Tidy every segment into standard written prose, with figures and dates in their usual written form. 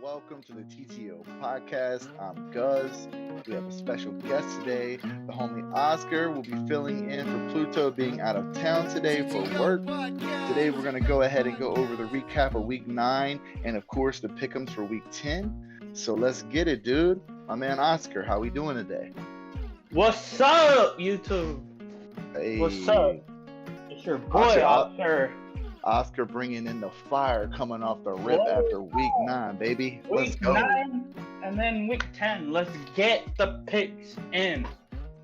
welcome to the TTO Podcast. I'm Guz. We have a special guest today. The homie Oscar will be filling in for Pluto being out of town today for work. Today we're going to go ahead and go over the recap of Week 9 and, of course, the pick'ems for Week 10. So let's get it, dude. My man Oscar, how we doing today? What's up, YouTube? Hey. What's up? It's your boy, Oscar. Oscar bringing in the fire coming off the rip after Week 9, baby. Let's go. Week 9 and then Week 10. Let's get the picks in.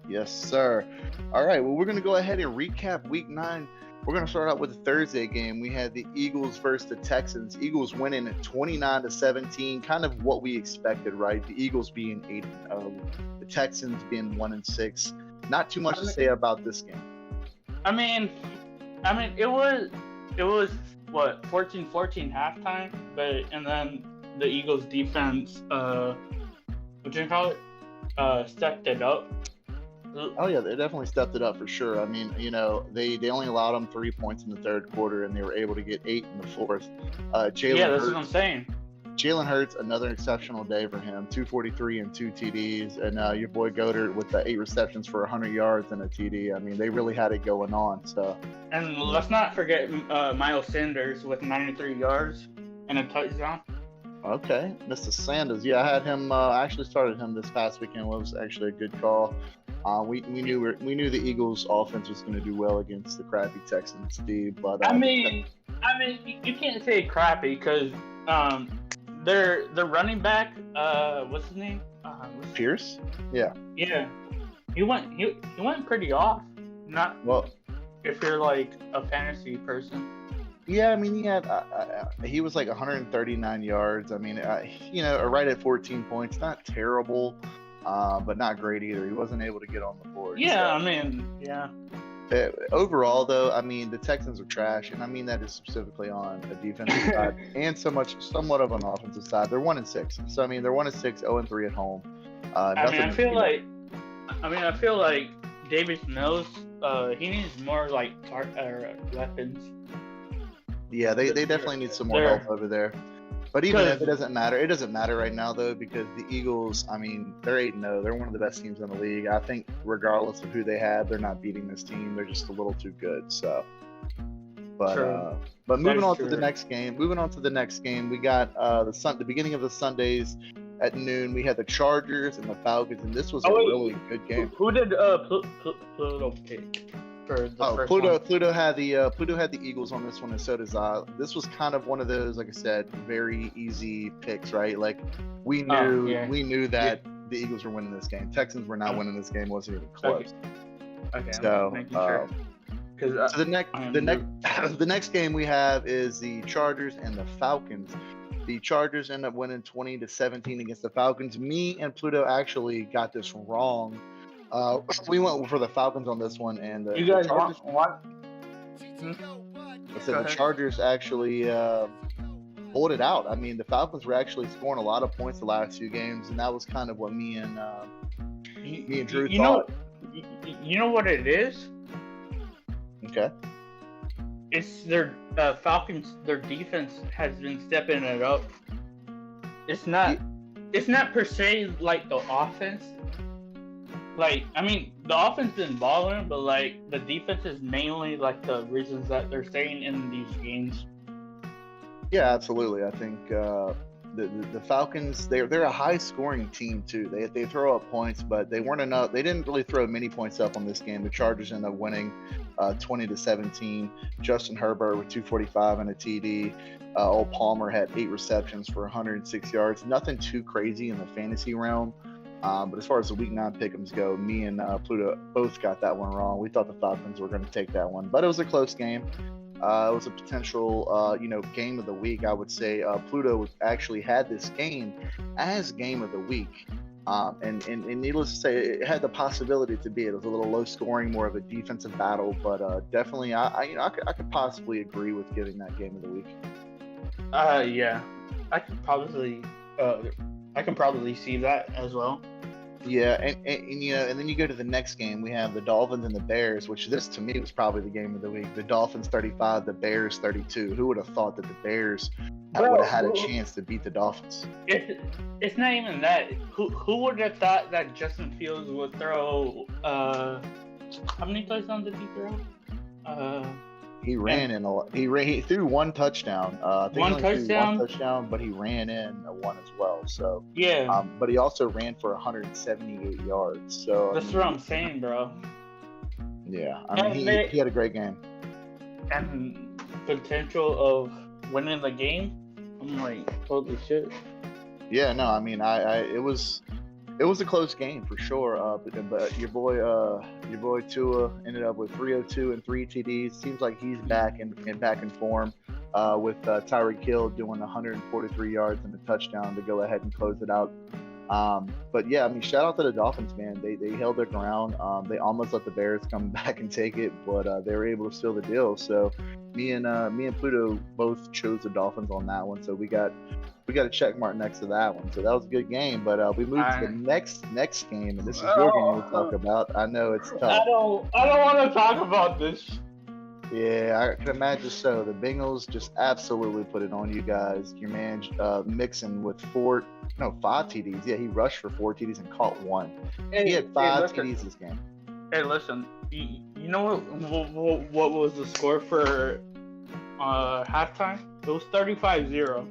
Yes, sir. All right, well, we're going to go ahead and recap Week 9. We're going to start out with the Thursday game. We had the Eagles versus the Texans. Eagles winning at 29-17, kind of what we expected, right? The Eagles being 8-0, the Texans being 1-6. Not too much to say about this game. I mean, it was what 14-14 halftime, and then the Eagles defense, stepped it up. Oh yeah, they definitely stepped it up for sure. I mean, they only allowed them 3 points in the third quarter, and they were able to get 8 in the fourth. Yeah, that's what I'm saying. Jalen Hurts, another exceptional day for him. 243 and 2 TDs, and your boy Goddard with the 8 receptions for 100 yards and a TD. I mean, they really had it going on. So, and let's not forget Miles Sanders with 93 yards and a touchdown. Okay, Mr. Sanders. Yeah, I had him. I actually started him this past weekend. It was actually a good call. We knew the Eagles' offense was going to do well against the crappy Texans, Steve. But I mean, you can't say crappy because their running back, what's his name? Pierce. Yeah. Yeah. He went pretty off. Not well. If you're like a fantasy person. Yeah, I mean, he was like 139 yards. I mean, right at 14 points, not terrible, but not great either. He wasn't able to get on the board. Yeah, so. I mean, yeah. Overall, though, I mean, the Texans are trash, and I mean that is specifically on the defensive side and somewhat of an offensive side. They're 1-6, so I mean, they're 1-6, 0-3 at home. I feel like Davis Mills, he needs more like weapons. Yeah, they definitely need some more help over there. But even if it doesn't matter right now, though, because the Eagles, I mean, they're 8-0. They're one of the best teams in the league. I think regardless of who they have, they're not beating this team. They're just a little too good. So, but moving on to the next game. We got the beginning of the Sundays at noon. We had the Chargers and the Falcons, and this was a really good game. Who did Pluto pick? Pluto had the Eagles on this one, and so does I. This was kind of one of those, like I said, very easy picks, right? Like we knew that the Eagles were winning this game. Texans were not winning this game; wasn't even close. Okay. So, so the next game we have is the Chargers and the Falcons. The Chargers end up winning 20-17 against the Falcons. Me and Pluto actually got this wrong. We went for the Falcons on this one, and you guys Chargers, what? I said the Chargers actually pulled it out. I mean, the Falcons were actually scoring a lot of points the last few games, and that was kind of what me and Drew thought. You know what it is? Okay. It's their Falcons. Their defense has been stepping it up. It's not per se like the offense. Like, I mean, the offense been balling, but like the defense is mainly like the reasons that they're staying in these games. Yeah, absolutely. I think the Falcons, they're a high scoring team too. They throw up points, but they weren't enough. They didn't really throw many points up on this game. The Chargers ended up winning 20-17. Justin Herbert with 245 and a TD. Old Palmer had 8 receptions for 106 yards. Nothing too crazy in the fantasy realm. But as far as the Week 9 pick'ems go, me and Pluto both got that one wrong. We thought the Falcons were going to take that one, but it was a close game. It was a potential, game of the week. I would say Pluto actually had this game as game of the week, and needless to say, it had the possibility to be. It was a little low scoring, more of a defensive battle, but definitely, I could possibly agree with giving that game of the week. Yeah, I can probably see that as well. Yeah, and then you go to the next game. We have the Dolphins and the Bears, which this to me was probably the game of the week. The Dolphins 35, the Bears 32. Who would have thought that the Bears would have had a chance to beat the Dolphins. It's not even that. Who would have thought that Justin Fields would throw? How many touchdowns did he throw? He ran in a. He threw one touchdown. I think one he only threw one touchdown. touchdown, but he ran in one as well. So Yeah, but he also ran for 178 yards. So that's what I'm saying, bro. Yeah, I mean he had a great game. And potential of winning the game. I'm like, holy shit. Yeah, no, I mean it was a close game for sure. But your boy Tua ended up with 302 and 3 TDs. Seems like he's back in form. With Tyreek Hill doing 143 yards and a touchdown to go ahead and close it out. But yeah, I mean, shout out to the Dolphins, man. They held their ground. They almost let the Bears come back and take it, but they were able to seal the deal. So me and Pluto both chose the Dolphins on that one. So we got a check mark next to that one. So that was a good game. But we moved to the next game, and this is your game to talk about. I know it's tough. I don't want to talk about this. Yeah, I can imagine so. The Bengals just absolutely put it on you guys. Your man Mixon with 5 TDs. Yeah, he rushed for 4 TDs and caught 1. He had 5 TDs this game. Hey, listen. You know what was the score for halftime? It was 35-0.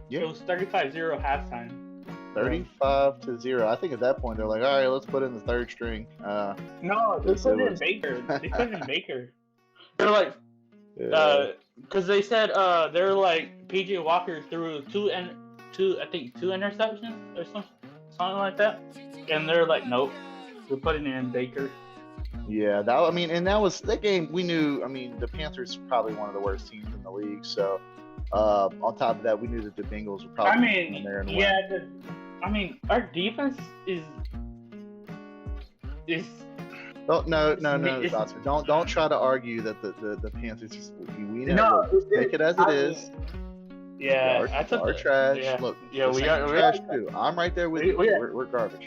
Yeah. It was 35-0 halftime. 35-0. I think at that point they're like, all right, let's put in the third string. No, they put in Baker. They put in Baker. They're like, because they said they're like PJ Walker threw two interceptions or something like that, and they're like, nope, we're putting in Baker. Yeah, that was that game. We knew. I mean, the Panthers are probably one of the worst teams in the league. So, on top of that, we knew that the Bengals were probably in there and win. Our defense is. Oh, no, Dawson. Don't try to argue that the Panthers. We know. Take it as it is. Yeah, our trash. Yeah. Look, yeah, we are trash too. I'm right there with you. We're garbage.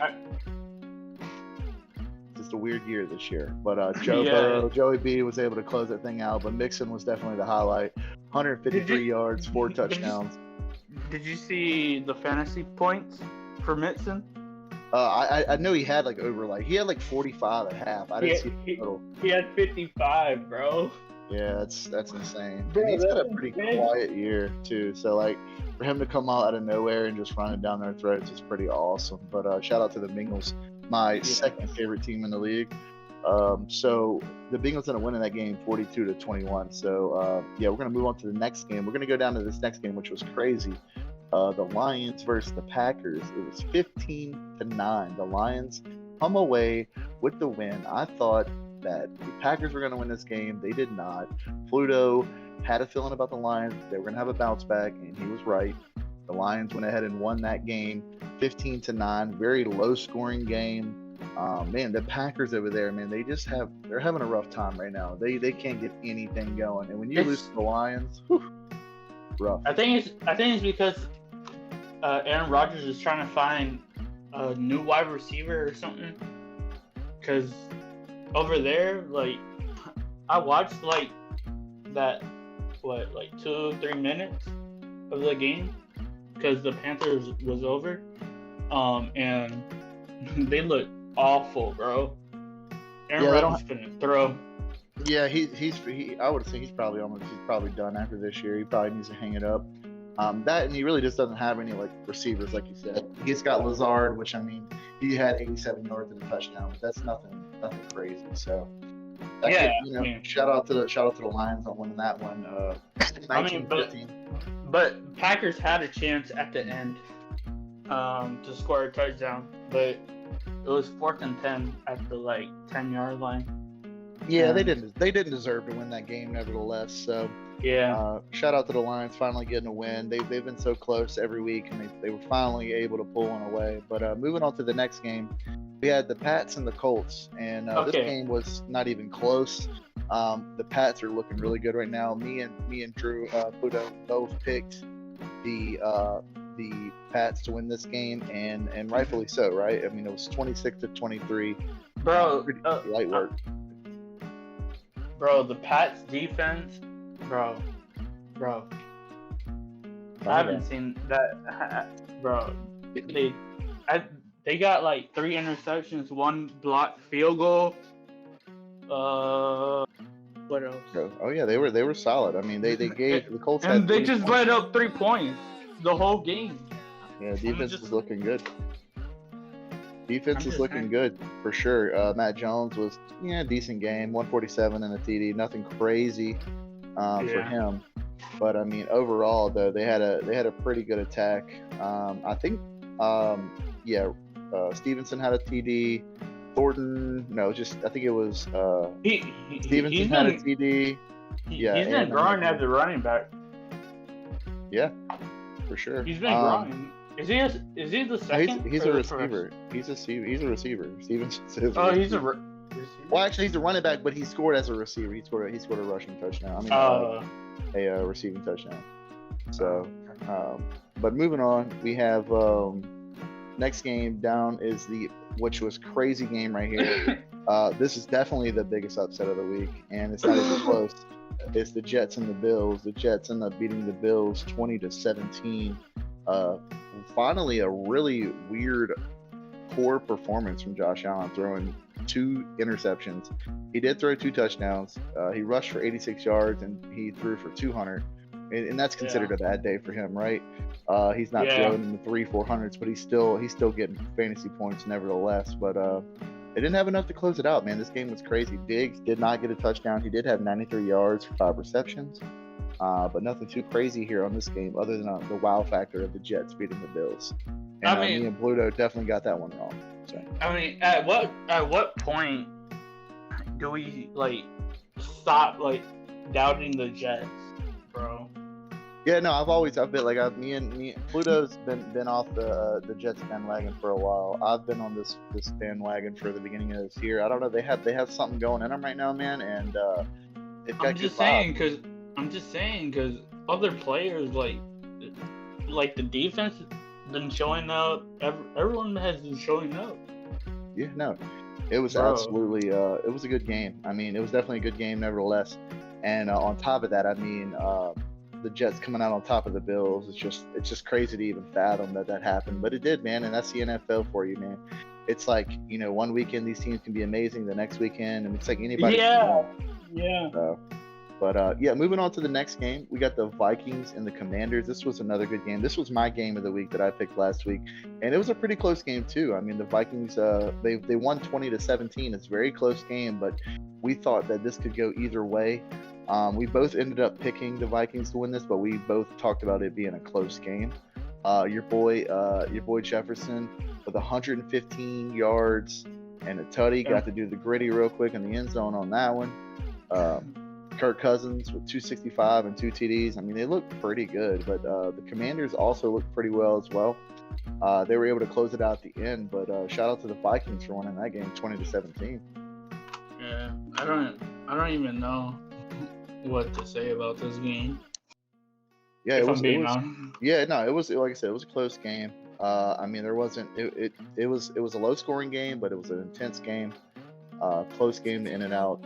Just a weird year this year, but Joey B was able to close that thing out. But Mixon was definitely the highlight. 153 yards, 4 touchdowns. Did you see the fantasy points for Mixon? I know he had he had 45 at half. I didn't see the total. He had 55, bro. Yeah, that's insane. Bro, and he's got a pretty quiet year too. So for him to come out of nowhere and just run it down their throats is pretty awesome. But shout out to the Bengals, my second favorite team in the league. So the Bengals ended up winning that game 42-21. So we're gonna move on to the next game. We're gonna go down to this next game, which was crazy. The Lions versus the Packers. It was 15-9. The Lions come away with the win. I thought that the Packers were going to win this game. They did not. Pluto had a feeling about the Lions. They were going to have a bounce back, and he was right. The Lions went ahead and won that game 15-9. Very low-scoring game. Man, the Packers over there, man, they're having a rough time right now. They can't get anything going. And when you lose to the Lions, rough. I think it's because Aaron Rodgers is trying to find a new wide receiver or something. Because over there, I watched 2-3 minutes of the game because the Panthers was over, and they look awful, bro. Aaron Rodgers couldn't throw. Yeah, I would say he's probably done after this year. He probably needs to hang it up. And he really just doesn't have any receivers, like you said. He's got Lazard, which he had 87 yards and a touchdown, but that's nothing crazy. So shout out to the Lions on winning that one. 19-15. But Packers had a chance at the end to score a touchdown, but it was 4th and 10 at the 10-yard line. Yeah, they didn't deserve to win that game, nevertheless. So shout out to the Lions finally getting a win. They've been so close every week, and they were finally able to pull one away. But moving on to the next game, we had the Pats and the Colts, and this game was not even close. The Pats are looking really good right now. Me and Drew Pluto both picked the Pats to win this game, and rightfully so, right? I mean, it was 26-23. Bro, pretty light work. Bro, the Pats defense, bro. I haven't seen that, bro. They got like 3 interceptions, 1 blocked field goal. What else? Oh yeah, they were solid. I mean, they gave the Colts and had they 3 just points. let up 3 points the whole game. Yeah, defense is looking good. Defense is looking good for sure. Matt Jones was decent game, 147 and a TD, nothing crazy for him. But I mean, overall though, they had a pretty good attack. I think Stevenson had a TD. Thornton, I think it was Stevenson had a TD. He's been growing as a running back. Yeah, for sure. He's been growing. Is he the second? He's a receiver. He's a receiver. Stevenson is he's a receiver. Well, actually, he's a running back, but he scored as a receiver. He scored a rushing touchdown. A receiving touchdown. So, but moving on, we have next game down is which was crazy game right here. This is definitely the biggest upset of the week, and it's not even close. It's the Jets and the Bills. The Jets end up beating the Bills 20-17. Finally, a really weird, poor performance from Josh Allen, throwing 2 interceptions. He did throw 2 touchdowns. He rushed for 86 yards and he threw for 200. And that's considered a bad day for him, right? He's not throwing in the 300-400s, but he's still getting fantasy points nevertheless. But they didn't have enough to close it out, man. This game was crazy. Diggs did not get a touchdown. He did have 93 yards for 5 receptions. But nothing too crazy here on this game other than the wow factor of the Jets beating the Bills. And me and Pluto definitely got that one wrong. So. I mean, at what point do we stop doubting the Jets, bro? Yeah, no, I've been me and Pluto's been off the Jets bandwagon for a while. I've been on this bandwagon for the beginning of this year. I don't know, they have something going in them right now, man, and they've got I'm just saying because other players like the defense been showing up. Everyone has been showing up. Yeah, no, it was absolutely it was a good game. I mean, it was definitely a good game nevertheless. And on top of that, I mean, the Jets coming out on top of the Bills, it's just crazy to even fathom that happened, but it did, man. And that's the NFL for you, man. It's like, one weekend these teams can be amazing, the next weekend, and it's like anybody. Yeah. But moving on to the next game, we got the Vikings and the Commanders. This was another good game. This was my game of the week that I picked last week, and it was a pretty close game too. I mean, the Vikings they won 20-17. It's a very close game, but we thought that this could go either way. We both ended up picking the Vikings to win this, but we both talked about it being a close game. Your boy Jefferson with 115 yards and a tutty, got to do the gritty real quick in the end zone on that one. Kirk Cousins with 265 and 2 TDs. I mean, they look pretty good, but the Commanders also looked pretty well as well. They were able to close it out at the end, but shout out to the Vikings for winning that game 20-17. Yeah, I don't even know what to say about this game. Yeah, it was like I said, it was a close game. I mean, there wasn't it was a low scoring game, but it was an intense game, close game in and out.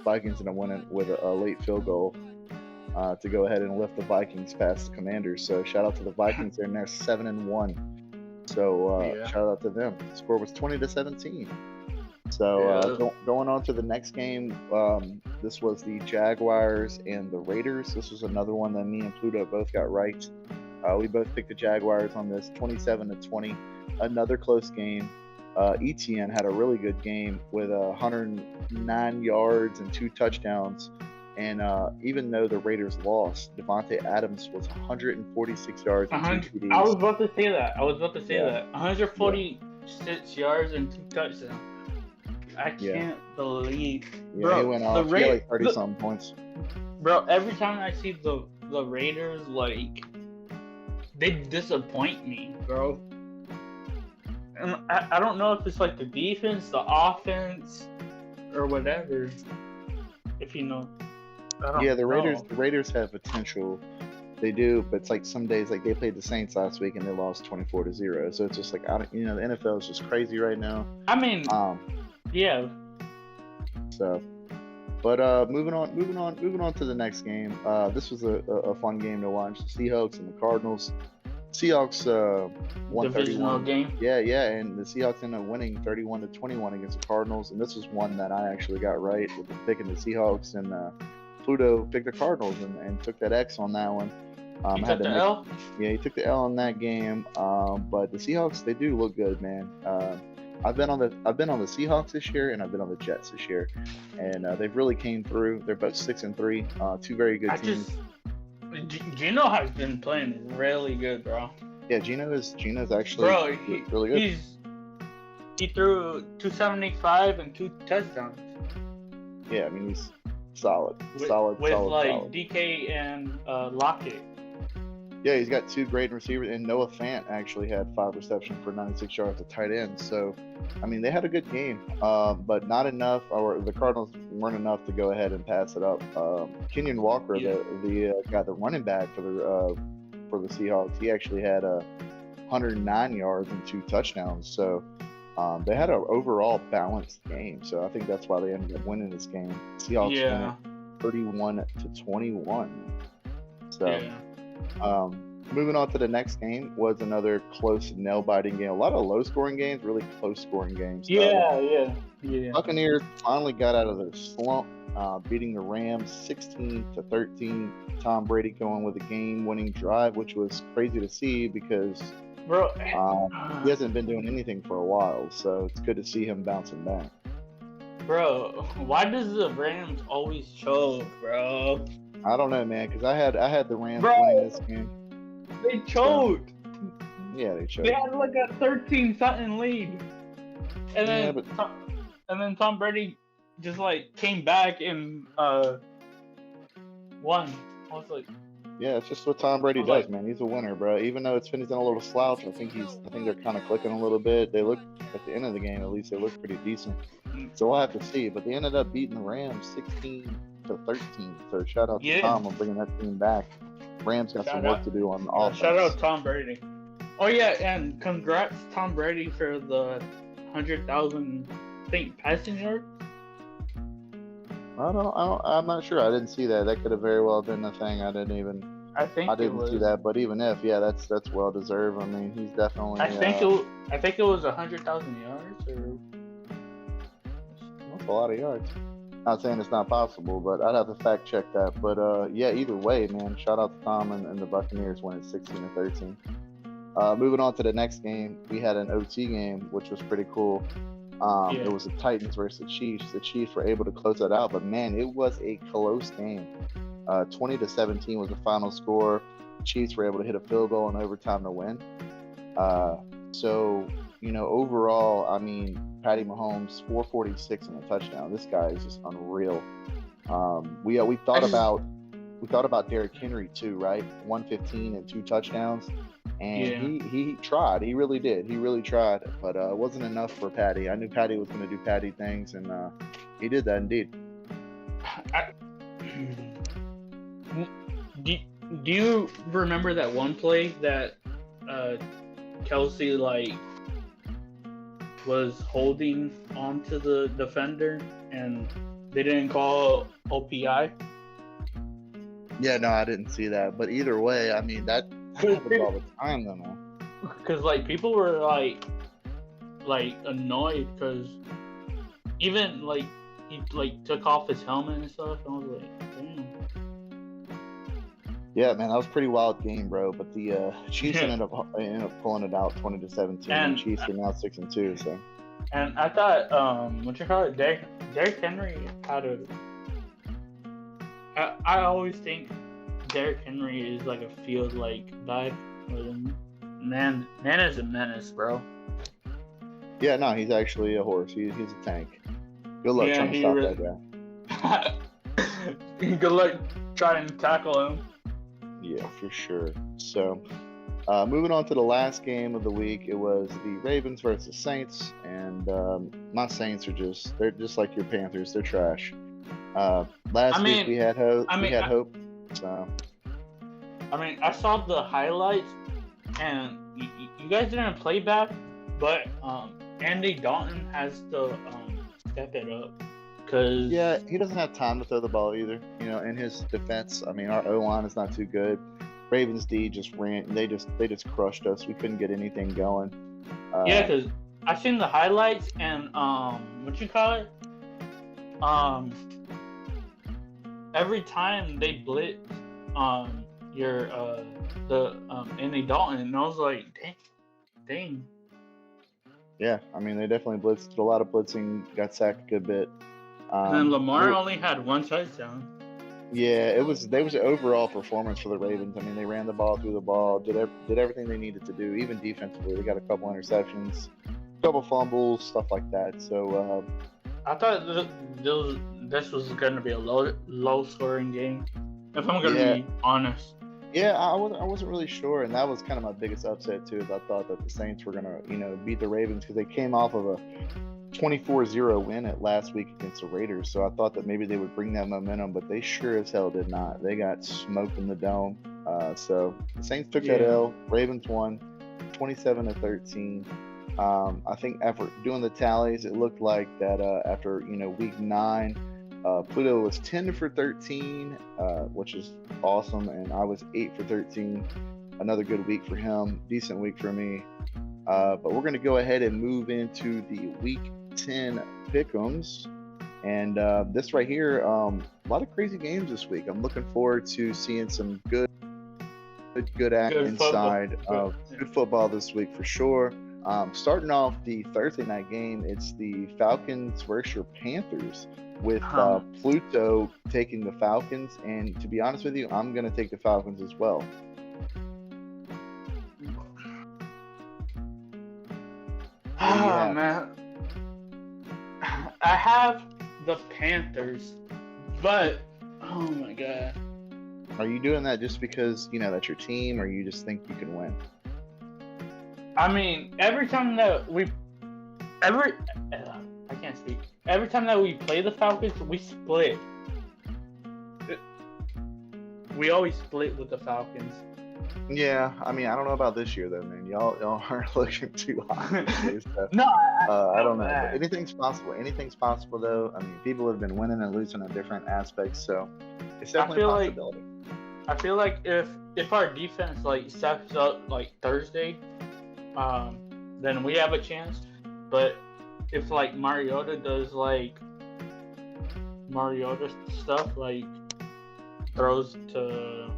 Vikings ended up winning with a late field goal to go ahead and lift the Vikings past the Commanders. So shout out to the Vikings. They're now 7-1. So shout out to them. The score was 20-17. So going on to the next game, this was the Jaguars and the Raiders. This was another one that me and Pluto both got right. We both picked the Jaguars on this, 27-20. Another close game. Etienne had a really good game with 109 yards and 2 touchdowns. And even though the Raiders lost, Devontae Adams was 146 yards and 2 TDs. I was about to say that. 146 yards and 2 touchdowns. I can't believe. Yeah, bro, he went off. He had like 30-something points. Bro, every time I see the Raiders, they disappoint me, bro. And I don't know if it's like the defense, the offense, or whatever. If you know. The Raiders have potential. They do, but it's like some days, like they played the Saints last week and they lost 24-0. So it's just like the NFL is just crazy right now. I mean, yeah. So, But moving on to the next game. This was a fun game to watch. The Seahawks and the Cardinals. Seahawks won Divisional 31. game. Yeah, and the Seahawks ended up winning 31-21 against the Cardinals. And this was one that I actually got right with the pick in the Seahawks, and Pluto picked the Cardinals and took that X on that one. He took the L? Yeah, he took the L in that game. But the Seahawks, they do look good, man. I've been on the Seahawks this year, and I've been on the Jets this year, and they've really came through. They're both 6-3, two very good teams. Gino has been playing really good, bro. Yeah, Gino's actually really good. He threw 275 and 2 touchdowns. Yeah, I mean he's solid. With solid. DK and Lockett. Yeah, he's got 2 great receivers, and Noah Fant actually had 5 receptions for 96 yards at tight end. So, I mean, they had a good game, but not enough, or the Cardinals weren't enough to go ahead and pass it up. Kenyon Walker, the guy, the running back for the Seahawks, he actually had 109 yards and 2 touchdowns. So, they had an overall balanced game. So, I think that's why they ended up winning this game. Seahawks won it 31-21. So. Yeah. Moving on to the next game was another close, nail-biting game. A lot of low-scoring games, really close-scoring games. Yeah. Buccaneers finally got out of their slump, beating the Rams 16-13. Tom Brady going with a game-winning drive, which was crazy to see because he hasn't been doing anything for a while. So it's good to see him bouncing back. Bro, why does the Rams always choke, bro? I don't know, man, because I had the Rams winning this game. They choked. Yeah, they choked. They had like a 13-something lead, and then Tom Brady just like came back and won. I was like, yeah, it's just what Tom Brady does, man. He's a winner, bro. Even though it's been a little slouch, I think they're kind of clicking a little bit. They look at the end of the game, at least they look pretty decent. So we'll have to see. But they ended up beating the Rams 16-13. So shout out to Tom on bringing that team back. Rams got some work to do on the offense. Shout out Tom Brady. Oh yeah, and congrats Tom Brady for the 100,000 passing yards. I'm not sure. I didn't see that. That could have very well been the thing. I didn't see that. But even if, that's well deserved. I mean, he's definitely. I think it was 100,000 yards. That's a lot of yards. Not saying it's not possible, but I'd have to fact check that. But either way, man, shout out to Tom and the Buccaneers winning 16-13. Moving on to the next game, we had an OT game, which was pretty cool. It was the Titans versus the Chiefs. The Chiefs were able to close that out, but man, it was a close game. 20-17 was the final score. The Chiefs were able to hit a field goal in overtime to win. So, overall, I mean, Patty Mahomes, 446 and a touchdown. This guy is just unreal. We thought about Derrick Henry too, right? 115 and 2 touchdowns. And he tried. He really did. He really tried. But it wasn't enough for Patty. I knew Patty was going to do Patty things, and he did that indeed. Do you remember that one play that Kelsey was holding onto the defender and they didn't call OPI? Yeah, no, I didn't see that. But either way, I mean, that happens all the time, though, man. Because people were annoyed because even he took off his helmet and stuff, and I was like, damn. Yeah, man, that was a pretty wild game, bro. But the Chiefs ended up pulling it out 20-17. And the Chiefs are now 6-2. So. And I thought, Derrick Henry had a. I always think Derrick Henry is like a field guy. Man is a menace, bro. Yeah, no, he's actually a horse. He's a tank. Good luck trying to stop that guy. Good luck trying to tackle him. Yeah, for sure. So, moving on to the last game of the week, it was the Ravens versus Saints, and my Saints they're just like your Panthers. They're trash. Last week we had hope. So. I mean, I saw the highlights, and you guys didn't play bad, but Andy Dalton has to step it up. Cause Yeah, he doesn't have time to throw the ball either. In his defense, I mean, our O line is not too good. Ravens D just ran. They just crushed us. We couldn't get anything going. yeah, cause I seen the highlights and what you call it? Every time they blitz Andy Dalton, and I was like, dang. Yeah, I mean, they definitely blitzed. A lot of blitzing. Got sacked a good bit. And then Lamar only had one touchdown. Yeah, it was an overall performance for the Ravens. I mean, they ran the ball, threw the ball, did everything they needed to do. Even defensively, they got a couple interceptions, couple fumbles, stuff like that. So I thought this was going to be a low scoring game. If I'm going to be honest. Yeah, I wasn't really sure, and that was kind of my biggest upset too. Is I thought that the Saints were gonna, beat the Ravens because they came off of a 24-0 win at last week against the Raiders. So I thought that maybe they would bring that momentum, but they sure as hell did not. They got smoked in the dome. So the Saints took that L. Ravens won 27-13. I think after doing the tallies, it looked like that after week 9. Pluto was 10 for 13, which is awesome, and I was 8 for 13. Another good week for him, decent week for me. But we're going to go ahead and move into the week 10 pick'ems, and this right here, a lot of crazy games this week. I'm looking forward to seeing some good inside of good football this week for sure. Starting off the Thursday night game, it's the Falcons versus your Panthers, with Pluto taking the Falcons, and to be honest with you, I'm going to take the Falcons as well. Oh, man. I have the Panthers, but, oh my God. Are you doing that just because, that's your team, or you just think you can win? I mean, every time that Every time that we play the Falcons, we split. We always split with the Falcons. Yeah, I mean, I don't know about this year though, man. Y'all aren't looking too hot. So, no, I don't know. Anything's possible. Anything's possible though. I mean, people have been winning and losing in different aspects, so it's definitely a possibility. I feel like if our defense steps up Thursday, then we have a chance. But if Mariota does Mariota stuff, throws to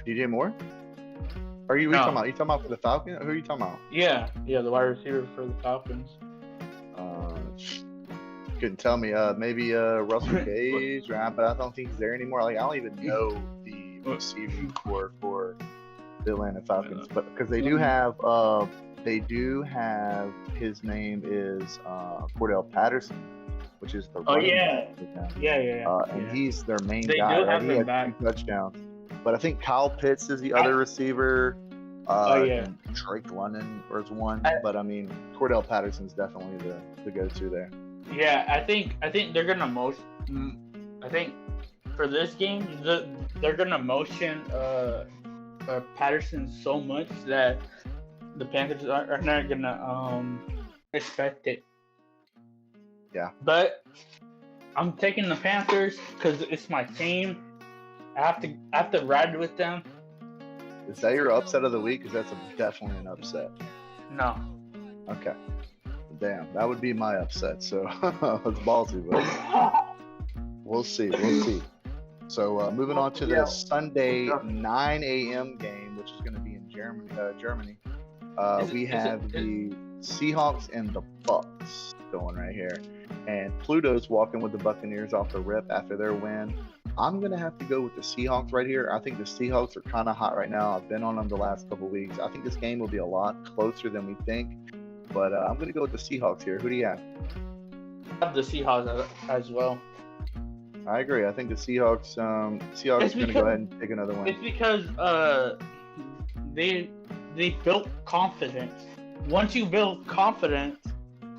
DJ Moore? Are you talking about? You talking about for the Falcons? Who are you talking about? Yeah, the wide receiver for the Falcons. Couldn't tell me. Maybe Russell Gage, right? But I don't think he's there anymore. I don't even know the receiving core for the Atlanta Falcons, but because they do have his name is Cordell Patterson, which is the and he's their main guy. Right? He had 2 touchdowns, but I think Kyle Pitts is the other receiver. And Drake London is one, but I mean Cordell Patterson's definitely the go-to there. Yeah, I think they're gonna motion. I think for this game, they're gonna motion Patterson so much that the Panthers are not gonna expect it. Yeah. But I'm taking the Panthers because it's my team. I have to ride with them. Is that your upset of the week? Because that's definitely an upset. No. Okay. Damn, that would be my upset. So it's ballsy, but we'll see. So moving on to the Sunday 9 a.m. game, which is going to be in Germany. We have the Seahawks and the Bucks going right here, and Pluto's walking with the Buccaneers off the rip after their win. I'm going to have to go with the Seahawks right here. I think the Seahawks are kind of hot right now. I've been on them the last couple of weeks. I think this game will be a lot closer than we think, but I'm going to go with the Seahawks here. Who do you have? I have the Seahawks as well. I agree. I think the Seahawks are going to go ahead and take another win. It's because they built confidence. Once you build confidence,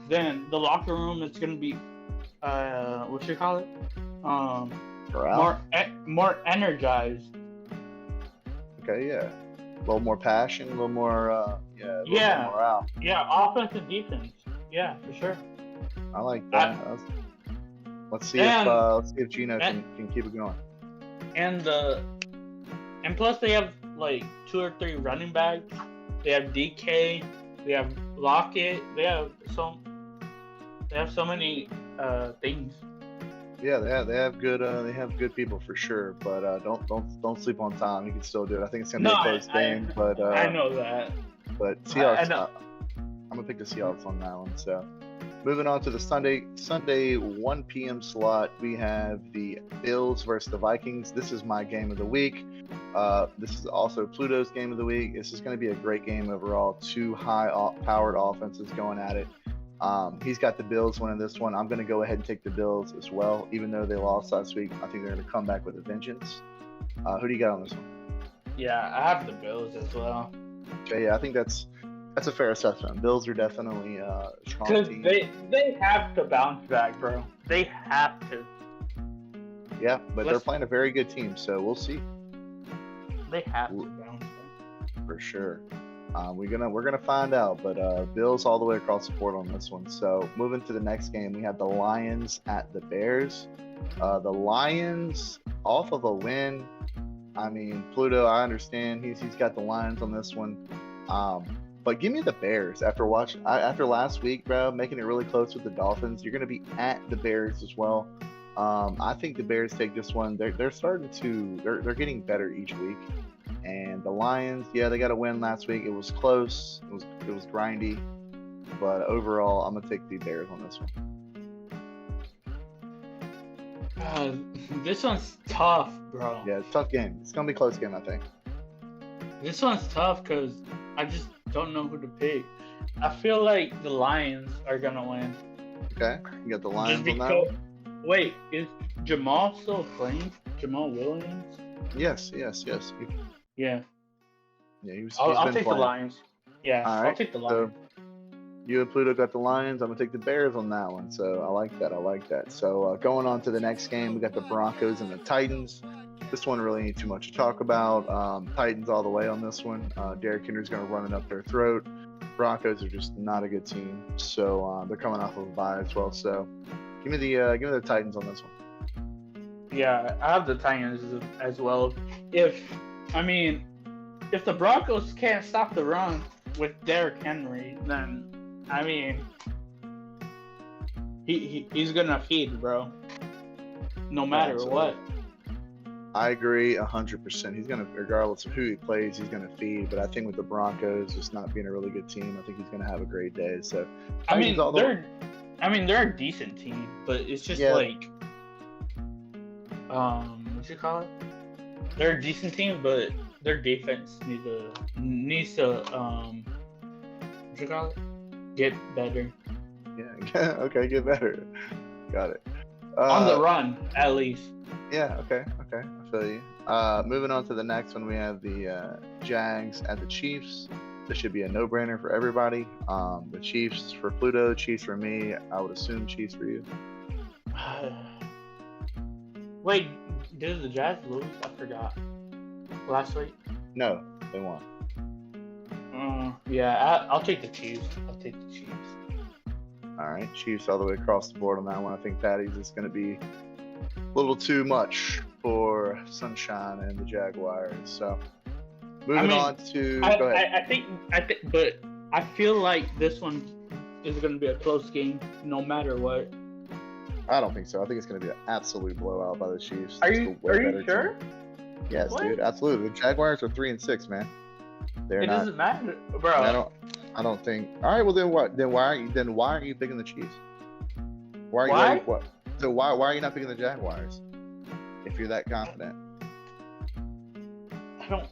then the locker room is going to be what you call it? More energized. Okay, yeah. A little more passion, a little more a little bit of morale. Yeah, offense and defense. Yeah, for sure. I like that. Let's see if Gino can keep it going. And plus they have like 2 or 3 running backs. They have DK. They have Lockett. They have so many things. Yeah, they have good people for sure. But don't sleep on Tom. He can still do it. I think it's gonna be a close game. But I know that. But Seahawks. I'm gonna pick the Seahawks on that one. So. Moving on to the Sunday 1 p.m. slot, we have the Bills versus the Vikings. This is my game of the week. This is also Pluto's game of the week. This is going to be a great game overall. 2 high-powered offenses going at it. He's got the Bills winning this one. I'm going to go ahead and take the Bills as well, even though they lost last week. I think they're going to come back with a vengeance. Who do you got on this one? Yeah, I have the Bills as well. Okay, yeah, I think that's a fair assessment. Bills are definitely a strong team. They have to bounce back, bro. They have to. Yeah, but they're playing a very good team, so we'll see. They have to bounce back. For sure. We're gonna find out, but Bills all the way across the board on this one. So moving to the next game, we have the Lions at the Bears. The Lions off of a win. I mean, Pluto, I understand he's got the Lions on this one. But give me the Bears after last week, bro, making it really close with the Dolphins. You're going to be at the Bears as well. I think the Bears take this one. They're starting to they're getting better each week. And the Lions, yeah, they got a win last week. It was close. It was grindy. But overall, I'm going to take the Bears on this one. This one's tough, bro. Yeah, it's a tough game. It's going to be a close game, I think. This one's tough because I just don't know who to pick. I feel like the Lions are gonna win. Okay, you got the Lions on that one? Wait, is Jamal still playing? Jamal Williams? Yes. Yeah. Yeah, I'll take the Lions. Yeah, all right, I'll take the Lions. So you and Pluto got the Lions. I'm gonna take the Bears on that one. So I like that. So going on to the next game, we got the Broncos and the Titans. This one really ain't too much to talk about. Titans all the way on this one. Derrick Henry's going to run it up their throat. Broncos are just not a good team, so they're coming off of a bye as well. So give me the Titans on this one. Yeah, I have the Titans as well. If the Broncos can't stop the run with Derrick Henry, then he's gonna feed, bro. No matter what. I agree 100%. He's gonna, regardless of who he plays, he's gonna feed. But I think with the Broncos just not being a really good team, I think he's gonna have a great day. So they're a decent team, but it's just like what you call it? They're a decent team, but their defense needs to what you call it? Get better. Yeah. Okay. Get better. Got it. On the run, at least. Yeah, okay, I feel you. Moving on to the next one, we have the Jags at the Chiefs. This should be a no-brainer for everybody. The Chiefs for Pluto, Chiefs for me. I would assume Chiefs for you. Wait, did the Jags lose? I forgot. Last week? No, they won. Yeah, I'll take the Chiefs. All right, Chiefs all the way across the board on that one. I think Patty's is going to be a little too much for Sunshine and the Jaguars. So moving on to go ahead. I think, but I feel like this one is going to be a close game, no matter what. I don't think so. I think it's going to be an absolute blowout by the Chiefs. Are you sure? Team. Yes, what? Dude, absolutely. The Jaguars are 3-6, man. It doesn't matter, bro. I don't think. All right, well then what? Then why aren't you picking the Chiefs? Why? So why are you not picking the Jaguars? If you're that confident. I don't.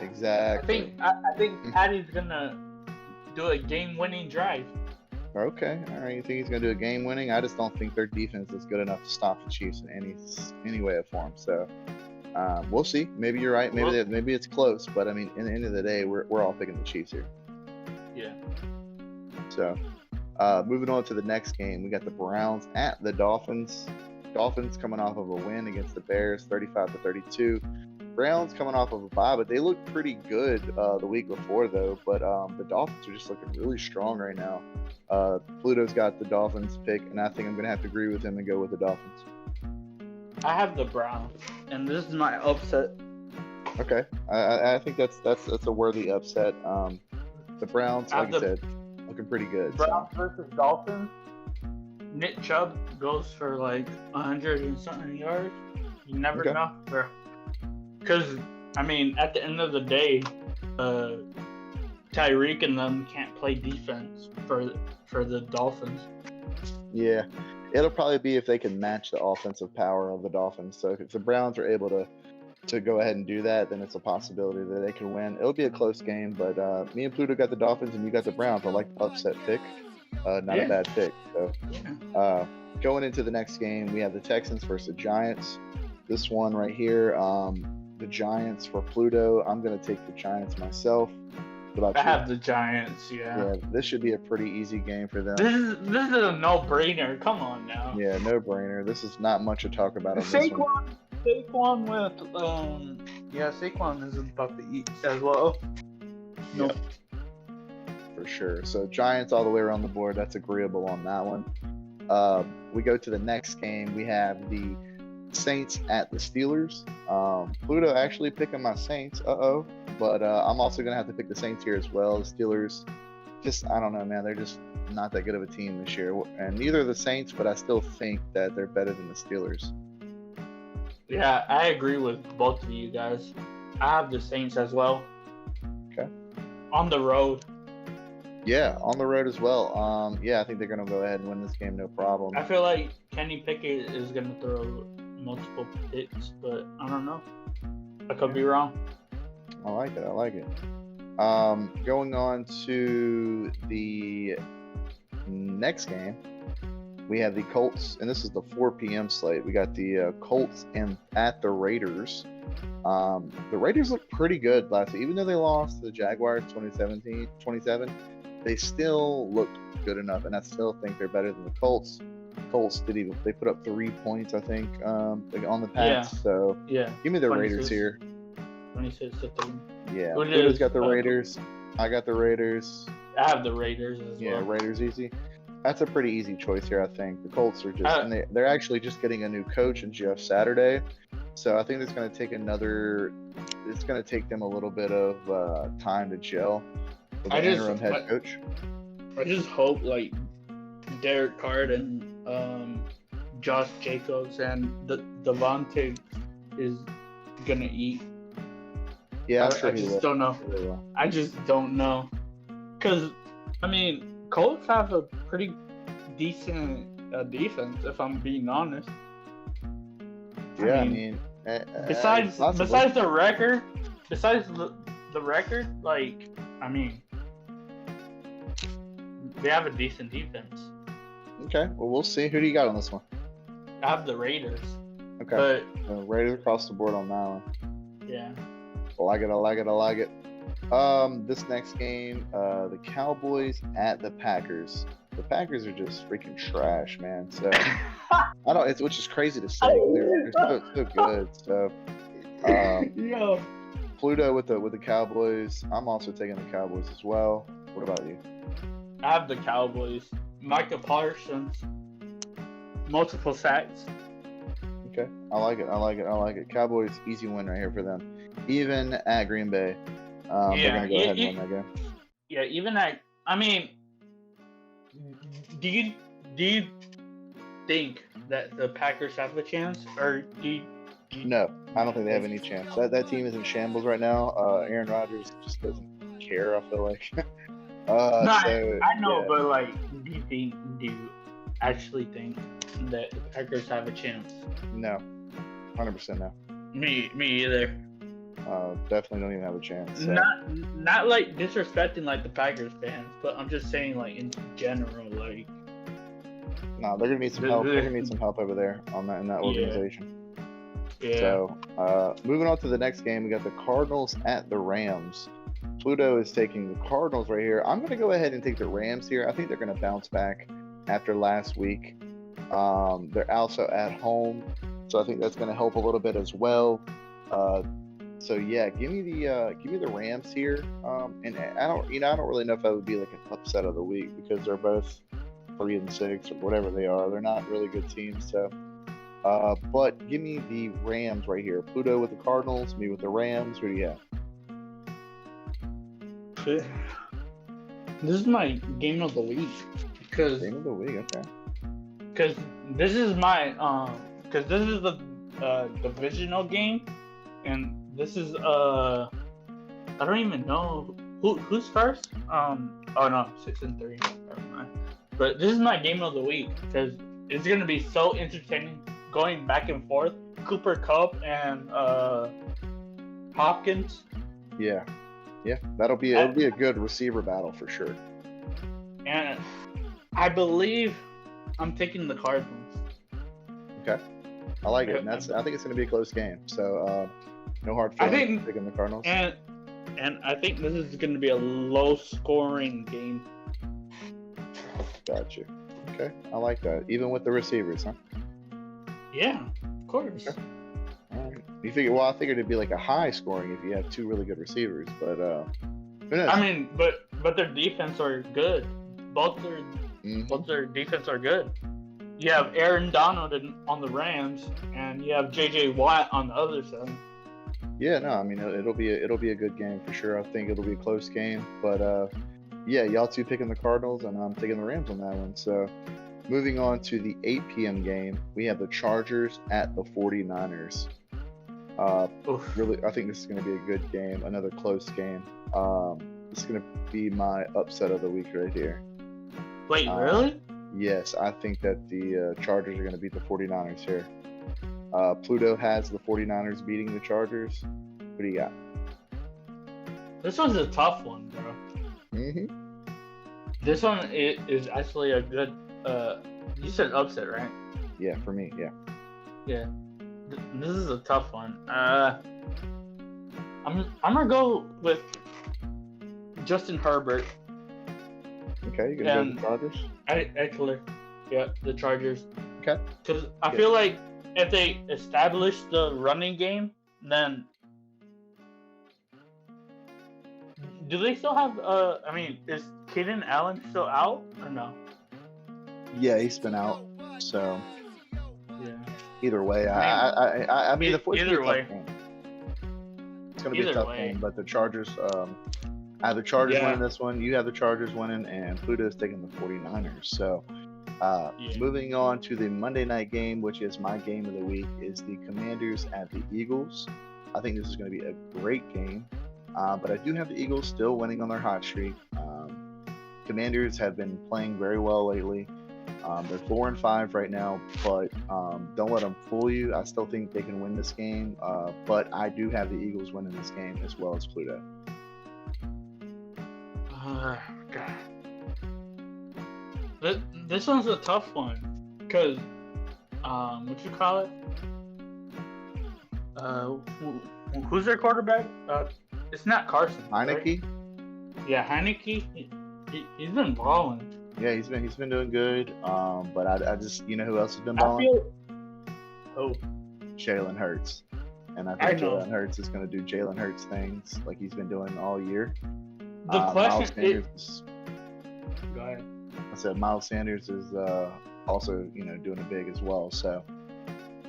Exactly. I think Patty's gonna do a game-winning drive. Okay, all right. You think he's gonna do a game-winning? I just don't think their defense is good enough to stop the Chiefs in any way or form. So we'll see. Maybe you're right. Maybe it's close. But I mean, in the end of the day, we're all picking the Chiefs here. Yeah. So moving on to the next game, we got the Browns at the Dolphins. Dolphins coming off of a win against the Bears, 35-32. Browns coming off of a bye, but they looked pretty good the week before, though. But the Dolphins are just looking really strong right now. Pluto's got the Dolphins pick, and I think I'm going to have to agree with him and go with the Dolphins. I have the Browns, and this is my upset. Okay, I think that's a worthy upset. The Browns, like I said, looking pretty good. Browns versus Dolphins. Nick Chubb goes for like 100 and something yards. You never know, bro. Because I mean, at the end of the day, Tyreek and them can't play defense for the Dolphins. Yeah, it'll probably be if they can match the offensive power of the Dolphins. So if the Browns are able to go ahead and do that, then it's a possibility that they can win. It'll be a close game, but me and Pluto got the Dolphins and you got the Browns. I like the upset pick. Not a bad pick. So going into the next game, we have the Texans versus the Giants. This one right here, the Giants for Pluto. I'm going to take the Giants myself. What about I you? have the Giants, yeah. This should be a pretty easy game for them. This is a no-brainer. Come on now. Yeah, no-brainer. This is not much to talk about on this one. Saquon Saquon is about to eat as well. Yep. For sure. So Giants all the way around the board. That's agreeable on that one. We go to the next game. We have the Saints at the Steelers. Pluto actually picking my Saints. But I'm also going to have to pick the Saints here as well. The Steelers, I don't know, man. They're just not that good of a team this year. And neither are the Saints, but I still think that they're better than the Steelers. Yeah, I agree with both of you guys. I have the Saints as well. Okay. On the road. Yeah, on the road as well. I think they're going to go ahead and win this game, no problem. I feel like Kenny Pickett is going to throw multiple picks, but I don't know. I could be wrong. I like it. Going on to the next game, we have the Colts, and this is the 4 p.m. slate. We got the Colts at the Raiders. The Raiders look pretty good last week. Even though they lost to the Jaguars 27, they still looked good enough, and I still think they're better than the Colts. Colts they put up 3 points, I think, on the Pats. Yeah. So give me the 26. Raiders here. 26 to 3. Yeah, Pluto's got the Raiders. I got the Raiders. I have the Raiders as well. Yeah, Raiders easy. That's a pretty easy choice here, I think. The Colts are just, and they're actually just getting a new coach in Jeff Saturday. So I think it's going to take them a little bit of time to gel with the interim head coach. I just hope, like, Derek Carr and Josh Jacobs and Devontae is going to eat. Yeah, I just don't know. I just don't know. Because, I mean, Colts have a pretty decent defense, if I'm being honest. Yeah, I mean besides the record, like, I mean, they have a decent defense. Okay, well, we'll see. Who do you got on this one? I have the Raiders. Okay, Raiders across the board on that one. Yeah. I like it. This next game, the Cowboys at the Packers. The Packers are just freaking trash, man. So which is crazy to say. They're so good. So, Pluto with the Cowboys. I'm also taking the Cowboys as well. What about you? I have the Cowboys. Micah Parsons, multiple sacks. Okay, I like it. Cowboys, easy win right here for them. Even at Green Bay, they're gonna go ahead and win that game. Yeah, even at. I mean, do you think that the Packers have a chance, or do you? No, I don't think they have any chance. That team is in shambles right now. Aaron Rodgers just doesn't care, I feel like. I know, but like, do you actually think that the Packers have a chance? No, 100% no. Me either. Definitely don't even have a chance. So. Not like disrespecting like the Packers fans, but I'm just saying like in general, like. No, they're gonna need some help. They're gonna need some help over there in that organization. Yeah. So, moving on to the next game, we got the Cardinals at the Rams. Pluto is taking the Cardinals right here. I'm going to go ahead and take the Rams here. I think they're going to bounce back after last week. They're also at home, so I think that's going to help a little bit as well. So yeah, give me the Rams here. And I don't really know if that would be like an upset of the week because they're both 3-6 or whatever they are. They're not really good teams. So, but give me the Rams right here. Pluto with the Cardinals, me with the Rams. Who do you have? This is my game of the week because Game of the week, okay. Because this is my because this is the divisional game, and this is I don't even know who's first. Oh no, 6-3. Never mind. But this is my game of the week because it's gonna be so entertaining going back and forth. Cooper Kupp and Hopkins. Yeah, it'll be a good receiver battle for sure. And I believe I'm taking the Cardinals. Okay, I like it. And I think it's going to be a close game. So no hard feelings picking the Cardinals. And I think this is going to be a low-scoring game. Gotcha. Okay, I like that. Even with the receivers, huh? Yeah, of course. Okay. All right. You figure? Well, I figured it'd be like a high scoring if you have two really good receivers, but who knows? I mean, but their defense are good. Both their defense are good. You have Aaron Donald on the Rams, and you have J.J. Watt on the other side. Yeah, no, I mean it'll be a good game for sure. I think it'll be a close game, but yeah, y'all two picking the Cardinals, and I'm taking the Rams on that one. So moving on to the 8 p.m. game, we have the Chargers at the 49ers. Really, I think this is going to be a good game, another close game. This is going to be my upset of the week right here. Wait, really? Yes, I think that the Chargers are going to beat the 49ers here. Pluto has the 49ers beating the Chargers. What do you got? This one's a tough one, bro. Mm-hmm. This one is actually a good. You said upset, right? Yeah, for me, yeah. Yeah. This is a tough one. I'm gonna go with Justin Herbert. Okay, you're gonna go with the Chargers? Actually, yeah, the Chargers. Okay. Because I feel like if they establish the running game, then do they still have? I mean, is Keenan Allen still out or no? Yeah, he's been out. So yeah. Either way, I mean, the either way, it's gonna be a tough game. But the Chargers, I have the Chargers winning this one. You have the Chargers winning, and Pluto's taking the 49ers. So, moving on to the Monday night game, which is my game of the week, is the Commanders at the Eagles. I think this is going to be a great game, but I do have the Eagles still winning on their hot streak. Commanders have been playing very well lately. They're 4-5 right now, but don't let them fool you. I still think they can win this game, but I do have the Eagles winning this game as well as Pluto. God. This one's a tough one because what you call it? Who's their quarterback? It's not Carson. Heineke. Right? Yeah, Heineke. He's been balling. Yeah, he's been doing good. But I just who else has been balling? Jalen Hurts. And I think Jalen Hurts is going to do Jalen Hurts things like he's been doing all year. The question is, go ahead. I said Miles Sanders is also doing it big as well. So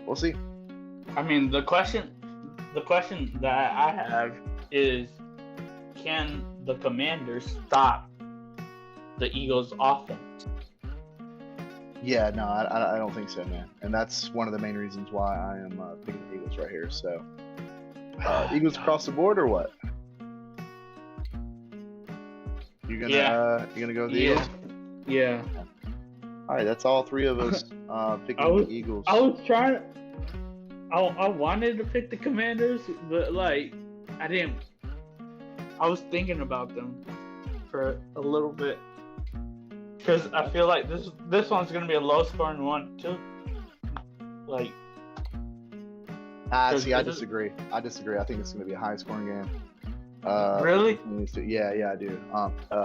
we'll see. I mean, the question that I have is, can the Commanders stop the Eagles' offense? Yeah, no, I don't think so, man. And that's one of the main reasons why I am picking the Eagles right here. So, Eagles across the board or what? You're gonna go with the Eagles? Yeah. All right, that's all three of us picking the Eagles. I was trying. I wanted to pick the Commanders, but I didn't. I was thinking about them for a little bit because I feel like this one's gonna be a low scoring one too. See, I disagree. I think it's gonna be a high scoring game. Really? Yeah, I do.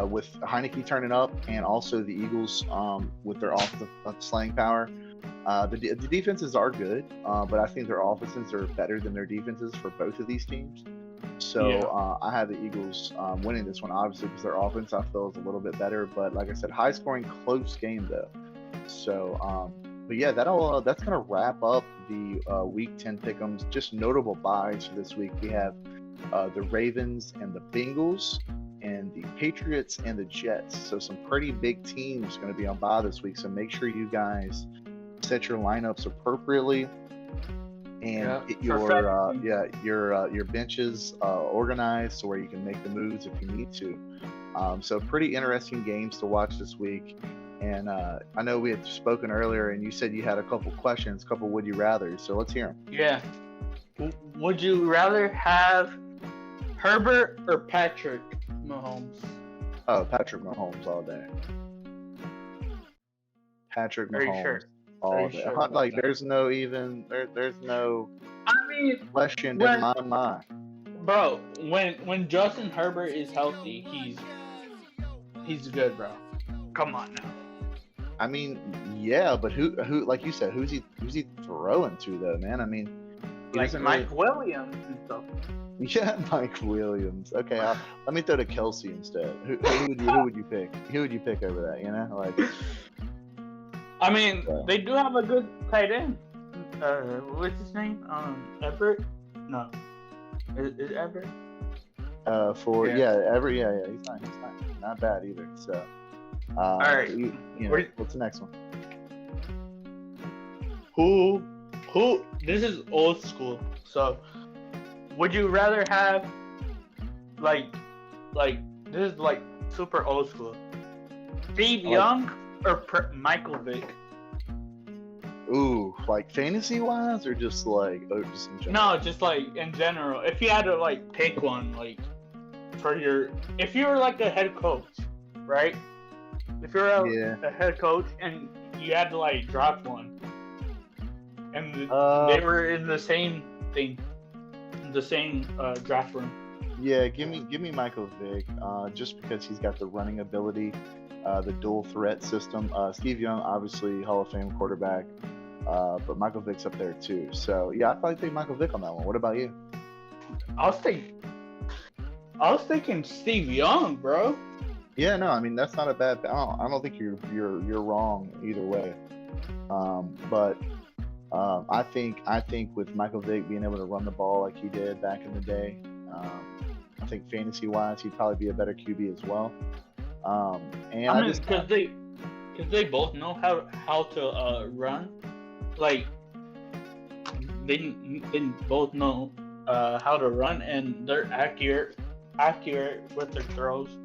With Heineke turning up, and also the Eagles with their offensive slaying power, The defenses are good, but I think their offenses are better than their defenses for both of these teams. So I have the Eagles winning this one, obviously, because their offense I feel is a little bit better. But like I said, high scoring, close game though. So, but yeah, that's gonna wrap up the Week 10 pick'ems. Just notable buys for this week. We have the Ravens and the Bengals, and the Patriots and the Jets. So some pretty big teams going to be on bye this week. So make sure you guys set your lineups appropriately and get your benches organized so where you can make the moves if you need to. So pretty interesting games to watch this week. And I know we had spoken earlier, and you said you had a couple questions, a couple would you rather. So let's hear them. Yeah. Would you rather have Herbert or Patrick Mahomes? Oh, Patrick Mahomes all day. Patrick Mahomes Sure? all day. Sure like there's no question in my mind. Bro, when Justin Herbert is healthy, he's good, bro. Come on now. I mean, yeah, but who like you said, who's he throwing to though, man? I mean, like Mike Williams and stuff. Yeah, Mike Williams. Okay, let me throw to Kelsey instead. Who would you pick? Who would you pick over that? You know, like. I mean, they do have a good tight end. What's his name? Everett? No, is Everett? Everett. Yeah, he's not bad either. So. All right. What's the next one? Who? This is old school. So. Would you rather have, like, this is like super old school, Steve Young or Michael Vick? Ooh, like fantasy wise or just like just in general? No, just like in general. If you had to like pick one, like if you were like a head coach, right? If you're a head coach and you had to like drop one, and they were in the same thing. The same draft room. Yeah, give me Michael Vick, just because he's got the running ability, the dual threat system. Steve Young, obviously Hall of Fame quarterback, but Michael Vick's up there too. So yeah, I'd probably take Michael Vick on that one. What about you? I was thinking Steve Young, bro. Yeah, no, I mean that's not a bad. I don't think you're wrong either way. But. I think with Michael Vick being able to run the ball like he did back in the day, I think fantasy-wise he'd probably be a better QB as well. Because they both know how to run, like they both know how to run, and they're accurate with their throws.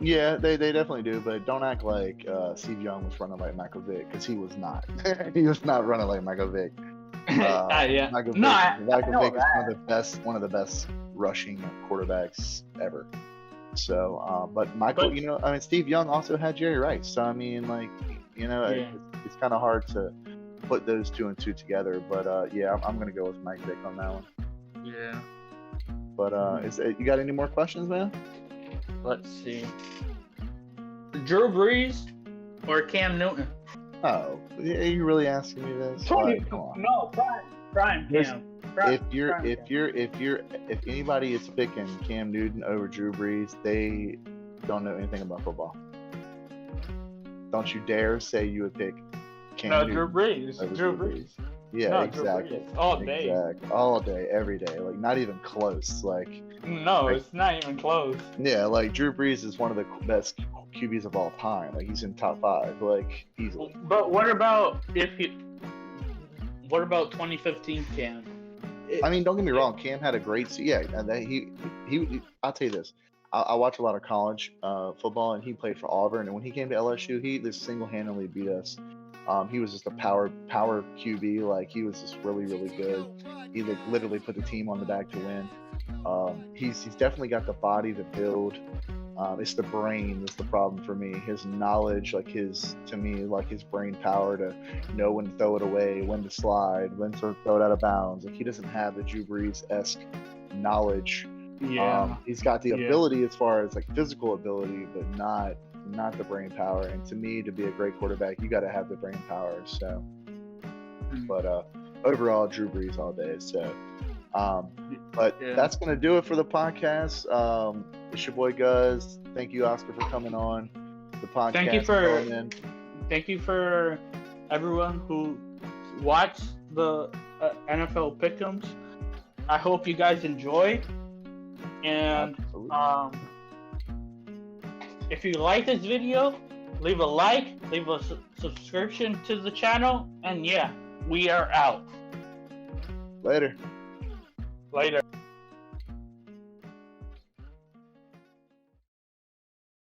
Yeah, they definitely do, but don't act like Steve Young was running like Michael Vick, because he was not. He was not running like Michael Vick. Yeah. Michael Vick is one of the best rushing quarterbacks ever. So, but Steve Young also had Jerry Rice. So I mean, like, it's kind of hard to put those two and two together. But I'm gonna go with Mike Vick on that one. Yeah. But you got any more questions, man? Let's see. Drew Brees or Cam Newton? Oh, are you really asking me this? No, prime Cam. If anybody is picking Cam Newton over Drew Brees, they don't know anything about football. Don't you dare say you would pick Cam Newton. Drew Brees. Yeah, no, exactly. All day. Exactly. All day, every day. Like, not even close. It's not even close. Yeah, like Drew Brees is one of the best QBs of all time. Like, he's in top 5, like, easily. But what about 2015 Cam? I mean, don't get me wrong. Cam had a great season. Yeah, he. I'll tell you this. I watch a lot of college football, and he played for Auburn. And when he came to LSU, he just single-handedly beat us. He was just a power QB. Like, he was just really, really good. He literally put the team on the back to win. He's definitely got the body to build. It's the brain that's the problem for me. His knowledge, his brain power to know when to throw it away, when to slide, when to throw it out of bounds. Like, he doesn't have the Drew Brees-esque knowledge. Yeah. He's got the ability as far as physical ability, but not the brain power. And to me, to be a great quarterback, you got to have the brain power. So But overall, Drew Brees all day. So, but that's going to do it for the podcast. It's your boy Guz. Thank you, Oscar, for coming on the podcast. Thank you for everyone who watched the NFL Pick'ems. I hope you guys enjoy. And if you like this video, leave a like, leave a subscription to the channel, and yeah, we are out. Later.